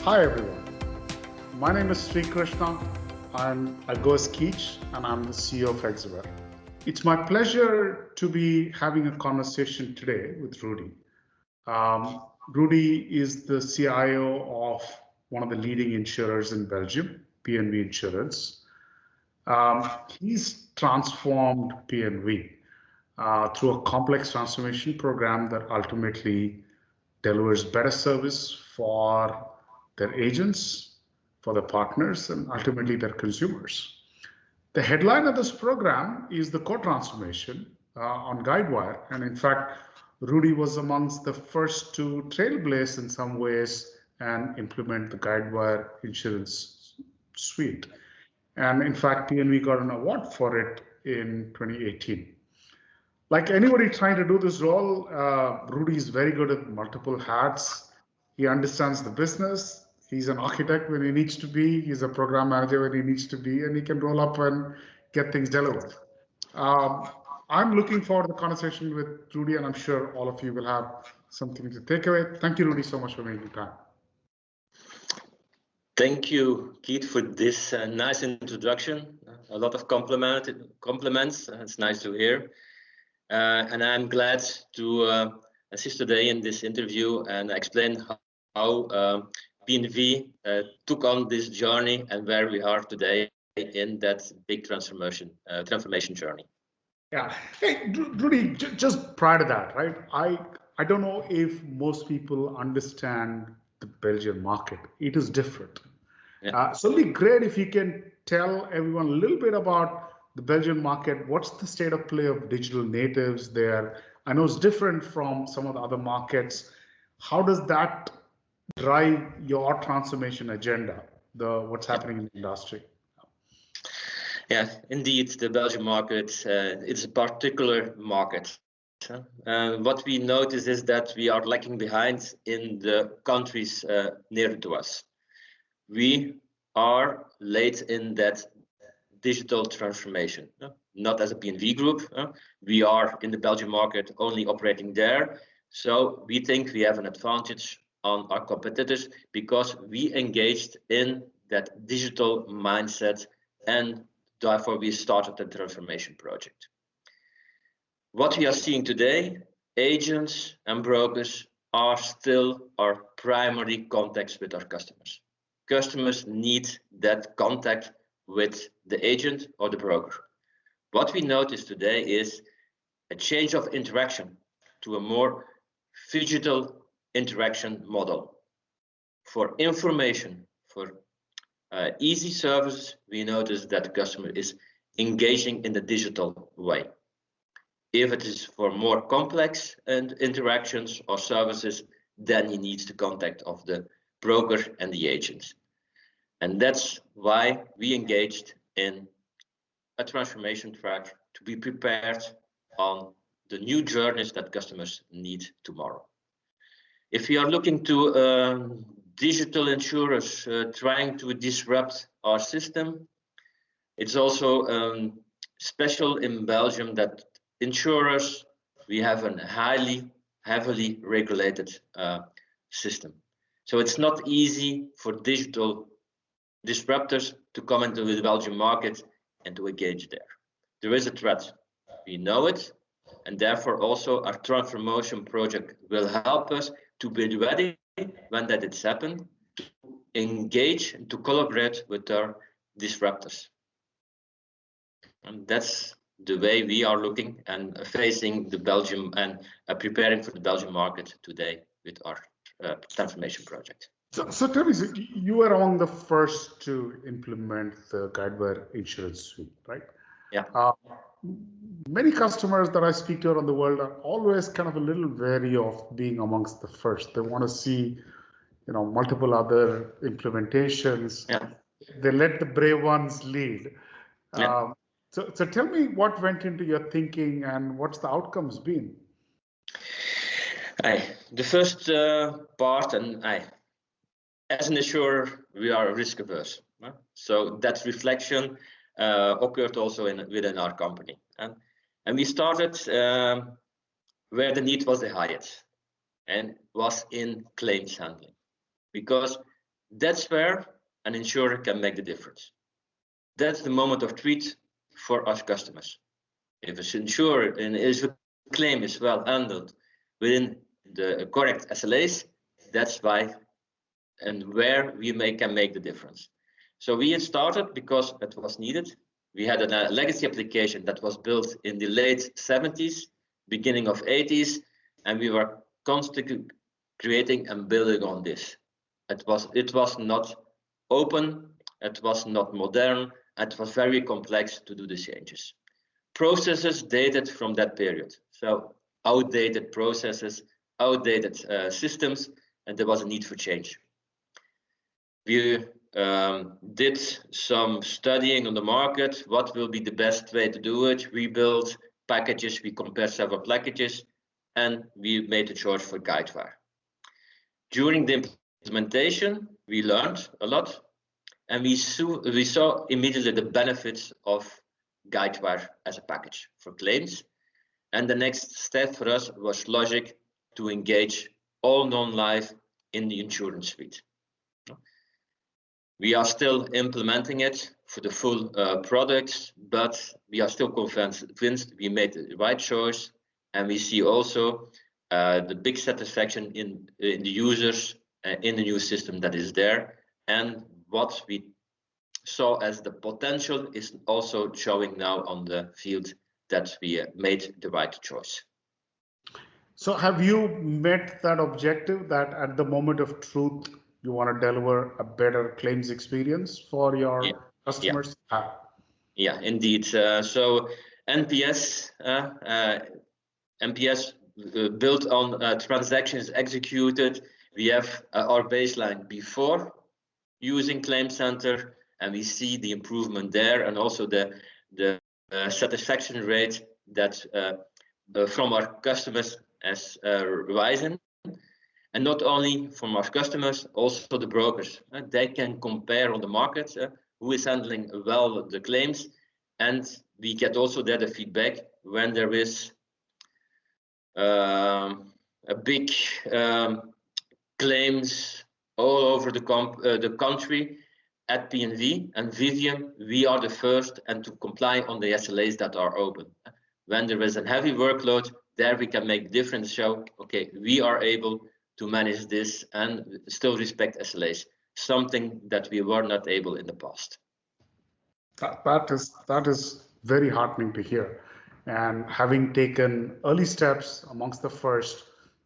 Hi everyone, my name is Sri Krishna. I go as Keech and I'm the CEO of Hexaware. It's my pleasure to be having a conversation today with Rudy. Rudy is the CIO of one of the leading insurers in Belgium, P&V Insurance. He's transformed P&V through a complex transformation program that ultimately delivers better service for their agents, for their partners, and ultimately their consumers. The headline of this program is the core transformation on Guidewire. And in fact, Rudy was amongst the first to trailblaze in some ways and implement the Guidewire InsuranceSuite. And in fact, P&V got an award for it in 2018. Like anybody trying to do this role, Rudy is very good at multiple hats. He understands the business. He's an architect when he needs to be. He's a program manager when he needs to be, and he can roll up and get things delivered. I'm looking forward to the conversation with Rudy, and I'm sure all of you will have something to take away. Thank you, Rudy, so much for making time. Thank you, Keith, for this nice introduction. A lot of compliments. It's nice to hear. And I'm glad to assist today in this interview and explain how P&V took on this journey and where we are today in that big transformation journey. Yeah. Hey, Rudy, just prior to that, right? I don't know if most people understand the Belgian market. It is different. Yeah. So it'd be great if you can tell everyone a little bit about the Belgian market. What's the state of play of digital natives there? I know it's different from some of the other markets. How does that drive your transformation agenda, what's happening in the industry? Yeah, indeed, the Belgian market, it's a particular market. What we notice is that we are lagging behind in the countries near to us. We are late in that digital transformation, not as a P&V group. We are in the Belgian market only operating there. So we think we have an advantage on our competitors because we engaged in that digital mindset, and therefore we started the transformation project. What we are seeing today, agents and brokers are still our primary contacts with our customers. Customers need that contact with the agent or the broker. What we notice today is a change of interaction to a more phygital interaction model. For information, for easy services, we notice that the customer is engaging in the digital way. If it is for more complex interactions or services, then he needs the contact of the broker and the agent. And that's why we engaged in a transformation track to be prepared on the new journeys that customers need tomorrow. If we are looking to digital insurers trying to disrupt our system, it's also special in Belgium that insurers, we have a heavily regulated system. So it's not easy for digital disruptors to come into the Belgian market and to engage there. There is a threat. We know it, and therefore also our transformation project will help us to be ready when that it's happened, to engage and to collaborate with our disruptors. And that's the way we are looking and facing the Belgium and preparing for the Belgian market today with our transformation project. So tell me, you were among the first to implement the Guidewire InsuranceSuite, right? Yeah. Many customers that I speak to around the world are always kind of a little wary of being amongst the first. They want to see, multiple other implementations. Yeah. They let the brave ones lead. Yeah. So tell me what went into your thinking and what's the outcomes been? The first part, as an insurer, we are risk averse. So that reflection occurred also within our company. And we started where the need was the highest, and was in claims handling. Because That's where an insurer can make the difference. That's the moment of truth for us customers. If an insurer and if a claim is well handled within the correct SLAs, that's why and where we can make the difference. So we had started because it was needed. We had a legacy application that was built in the late 70s, beginning of 80s, and we were constantly creating and building on this. It was not open, it was not modern, it was very complex to do the changes. Processes dated from that period. So outdated processes, outdated systems, and there was a need for change. We did some studying on the market, what will be the best way to do it. We built packages, we compared several packages, and we made the choice for Guidewire. During the implementation, we learned a lot, and we saw immediately the benefits of Guidewire as a package for claims. And the next step for us was logic to engage all non-life in the InsuranceSuite. We are still implementing it for the full products, but we are still convinced we made the right choice, and we see also the big satisfaction in the users in the new system that is there, and what we saw as the potential is also showing now on the field that we made the right choice. So have you met that objective that at the moment of truth, you want to deliver a better claims experience for your customers? Yeah, indeed. So NPS built on transactions executed. We have our baseline before using Claim Center, and we see the improvement there, and also the satisfaction rate that from our customers has risen. And not only from our customers, also the brokers. They can compare on the market who is handling well the claims, and we get also there the feedback when there is a big claims all over the country. At P&V and Vivian, we are the first and to comply on the SLAs that are open. When there is a heavy workload, there we can make difference, show, okay, we are able to manage this and still respect SLAs, something that we were not able in the past. That is very heartening to hear. And having taken early steps amongst the first,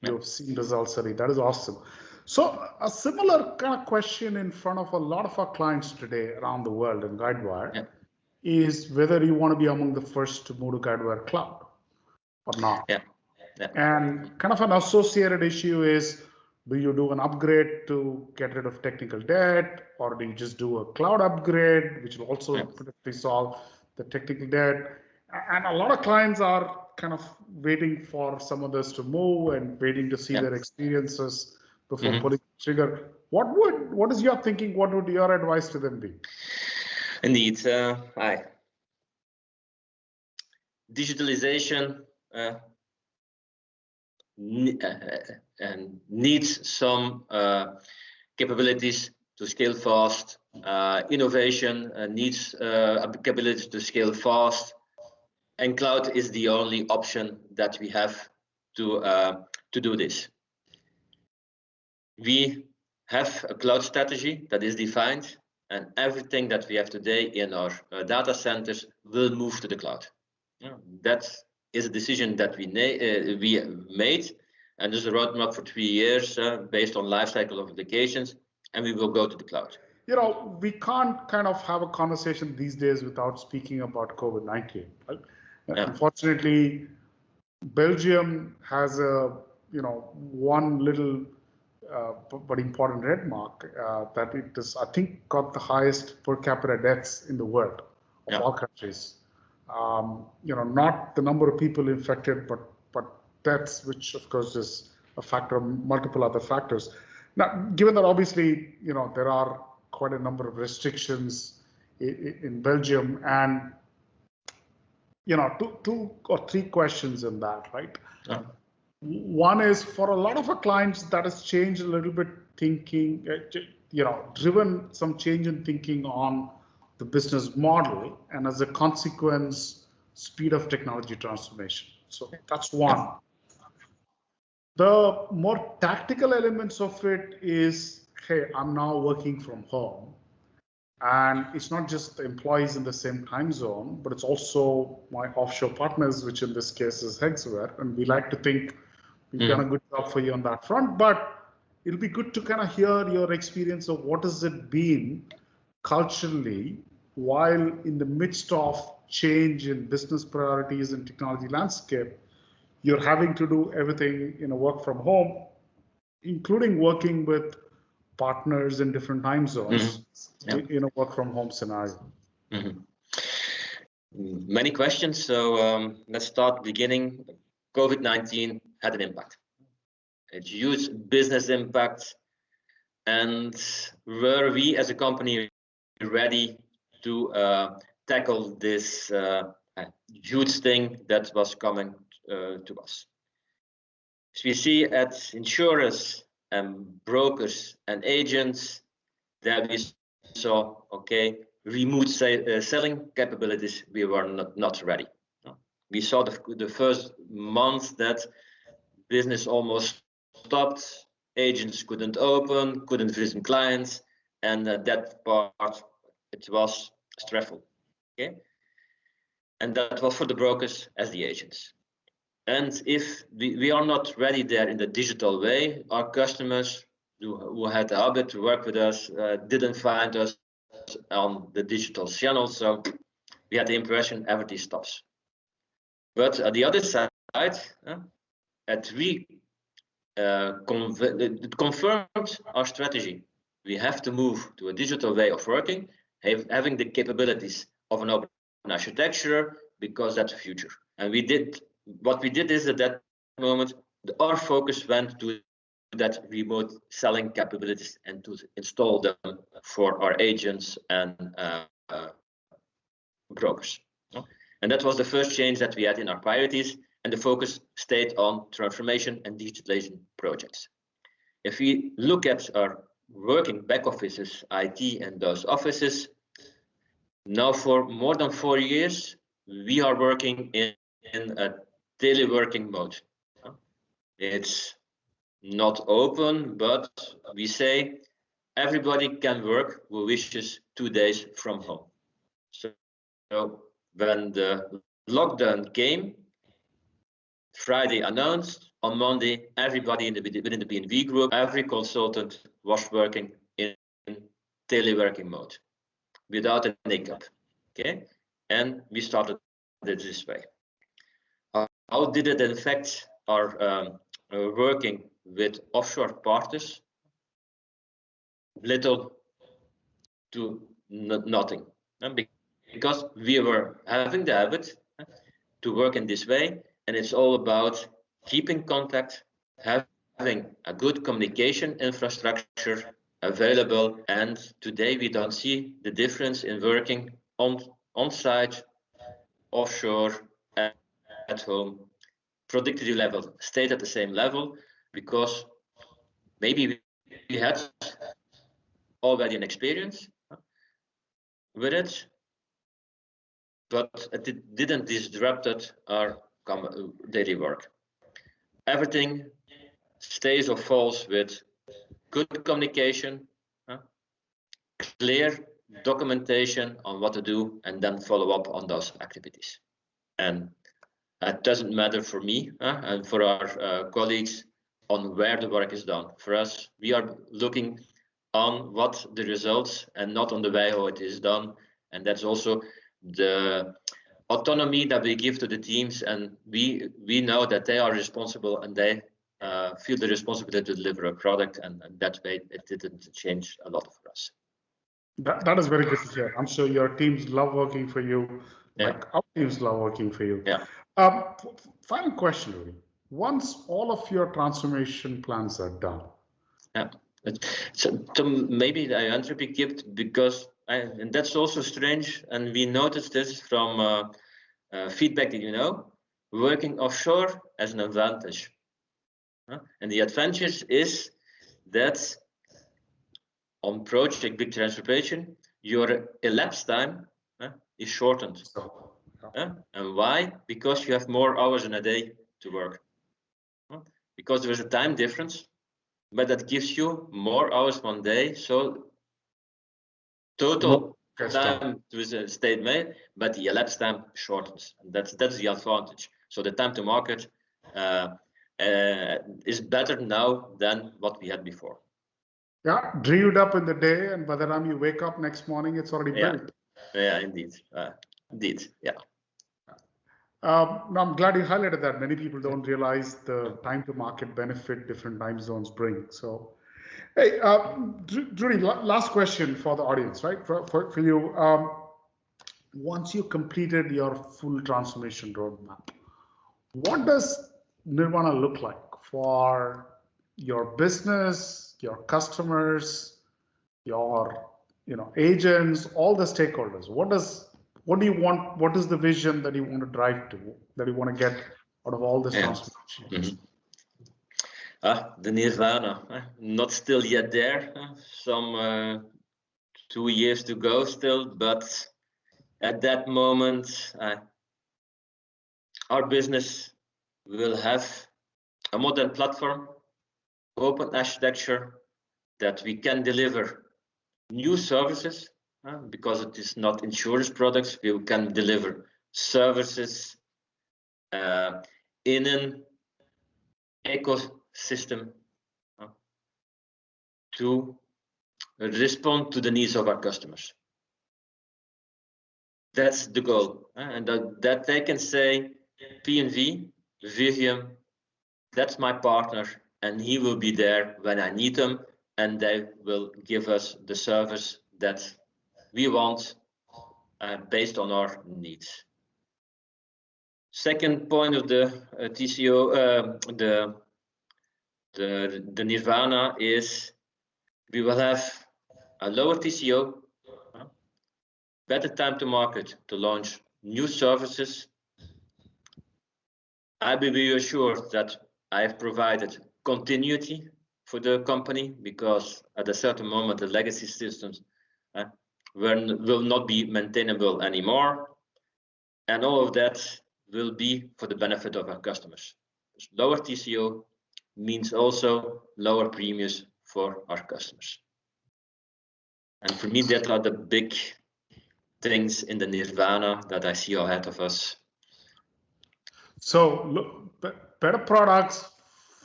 you've seen results early. That is awesome. So a similar kind of question in front of a lot of our clients today around the world in Guidewire is whether you want to be among the first to move to Guidewire Cloud or not. And kind of an associated issue is, do you do an upgrade to get rid of technical debt, or do you just do a cloud upgrade, which will also potentially solve the technical debt? And a lot of clients are kind of waiting for some of this to move and waiting to see their experiences before pulling the trigger. What is your thinking? What would your advice to them be? Indeed, digitalization needs some capabilities to scale fast. Innovation needs capabilities to scale fast, and cloud is the only option that we have to do this. We have a cloud strategy that is defined, and everything that we have today in our data centers will move to the cloud. That is a decision that we made, and there's a roadmap for 3 years based on lifecycle of applications, and we will go to the cloud. You know, we can't kind of have a conversation these days without speaking about COVID-19. Right? Unfortunately, Belgium has one little but important red mark that it is, I think, got the highest per capita deaths in the world of all countries. Not the number of people infected, but deaths, which of course is a factor of multiple other factors. Now, given that obviously, there are quite a number of restrictions in Belgium, and, 2 or 3 questions in that, right? One is, for a lot of our clients, that has changed a little bit thinking, driven some change in thinking on the business model, and as a consequence, speed of technology transformation. So that's one. The more tactical elements of it is, hey, I'm now working from home. And it's not just the employees in the same time zone, but it's also my offshore partners, which in this case is Hexaware. And we like to think we've done a good job for you on that front. But it'll be good to kind of hear your experience of what has it been culturally while in the midst of change in business priorities and technology landscape. You're having to do everything work from home, including working with partners in different time zones in a work from home scenario. Many questions. So let's start beginning. COVID-19 had an impact. A huge business impact. And were we as a company ready to tackle this huge thing that was coming to us? As we see at insurers and brokers and agents, that we saw, okay, remote selling capabilities, we were not ready. We saw the first month that business almost stopped, agents couldn't open, couldn't visit clients, and that part, it was stressful. Okay, and that was for the brokers as the agents. And if we are not ready there in the digital way, our customers who had the habit to work with us didn't find us on the digital channel, so we had the impression everything stops. But at the other side, it confirmed our strategy. We have to move to a digital way of working, having the capabilities of an open architecture, because that's the future. And what we did is at that moment, our focus went to that remote selling capabilities and to install them for our agents and brokers. And that was the first change that we had in our priorities, and the focus stayed on transformation and digitalization projects. If we look at our working back offices, IT and those offices, now for more than 4 years, we are working in a teleworking mode. It's not open, but we say everybody can work who wishes 2 days from home. So when the lockdown came, Friday announced, on Monday, everybody within the P&V Group, every consultant was working in teleworking mode without a hiccup. Okay, and we started it this way. How did it affect our working with offshore partners? Little to nothing, because we were having the habit to work in this way, and it's all about keeping contact, having a good communication infrastructure available. And today we don't see the difference in working on-site, offshore, at home. Productivity level stayed at the same level because maybe we had already an experience with it, but it didn't disrupt our daily work. Everything stays or falls with good communication, clear documentation on what to do, and then follow up on those activities. And it doesn't matter for me and for our colleagues on where the work is done. For us, we are looking on what the results and not on the way how it is done. And that's also the autonomy that we give to the teams, and we know that they are responsible and they feel the responsibility to deliver a product, and that way it didn't change a lot for us. That is very good to hear. I'm sure your teams love working for you, like our teams love working for you. Yeah. Final question, Rudy. Once all of your transformation plans are done. Yeah. So maybe I answer gift because and that's also strange, and we noticed this from feedback that working offshore has an advantage, and the advantage is that on project big transformation, your elapsed time is shortened. And why? Because you have more hours in a day to work. Because there is a time difference, but that gives you more hours one day. So total time to stay made, but the elapsed time shortens. And that's the advantage. So the time to market is better now than what we had before. Yeah, dreamed up in the day, and by the time you wake up next morning, it's already built. Yeah, indeed. Indeed, yeah. Now, I'm glad you highlighted that. Many people don't realize the time to market benefit different time zones bring. So, hey, Judy, last question for the audience, right? For you, once you completed your full transformation roadmap, what does Nirvana look like for your business, your customers, your agents, all the stakeholders? What do you want? What is the vision that you want to drive to, that you want to get out of all this transformation? The Nirvana, not still yet there. Some 2 years to go still, but at that moment, our business will have a modern platform, open architecture, that we can deliver new services, because it is not insurance products. We can deliver services in an ecosystem to respond to the needs of our customers. That's the goal, and that they can say, P&V, Vivian, that's my partner, and he will be there when I need them, and they will give us the service that we want based on our needs. Second point of the TCO, the Nirvana is we will have a lower TCO, better time to market to launch new services. I will be assured that I have provided continuity for the company, because at a certain moment the legacy systems will not be maintainable anymore, and all of that will be for the benefit of our customers. Lower TCO means also lower premiums for our customers. And for me, that are the big things in the Nirvana that I see ahead of us. So look, better products,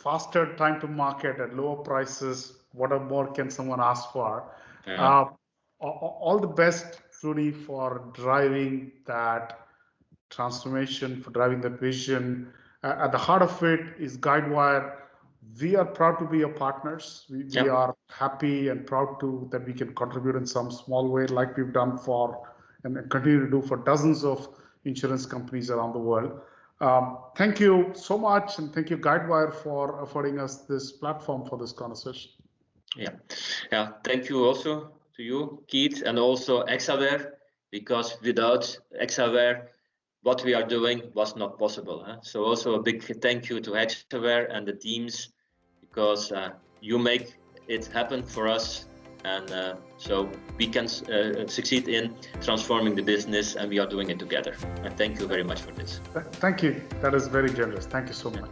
faster time to market at lower prices. What more can someone ask for? All the best, Rudy, for driving that transformation, for driving the vision. At the heart of it is Guidewire. We are proud to be your partners. We are happy and proud that we can contribute in some small way, like we've done for and continue to do for dozens of insurance companies around the world. Thank you so much, and thank you, Guidewire, for affording us this platform for this conversation. Yeah. Thank you also to you, Keith, and also Hexaware, because without Hexaware, what we are doing was not possible. So also a big thank you to Hexaware and the teams, because you make it happen for us, and so we can succeed in transforming the business, and we are doing it together. And thank you very much for this. Thank you. That is very generous. Thank you so much.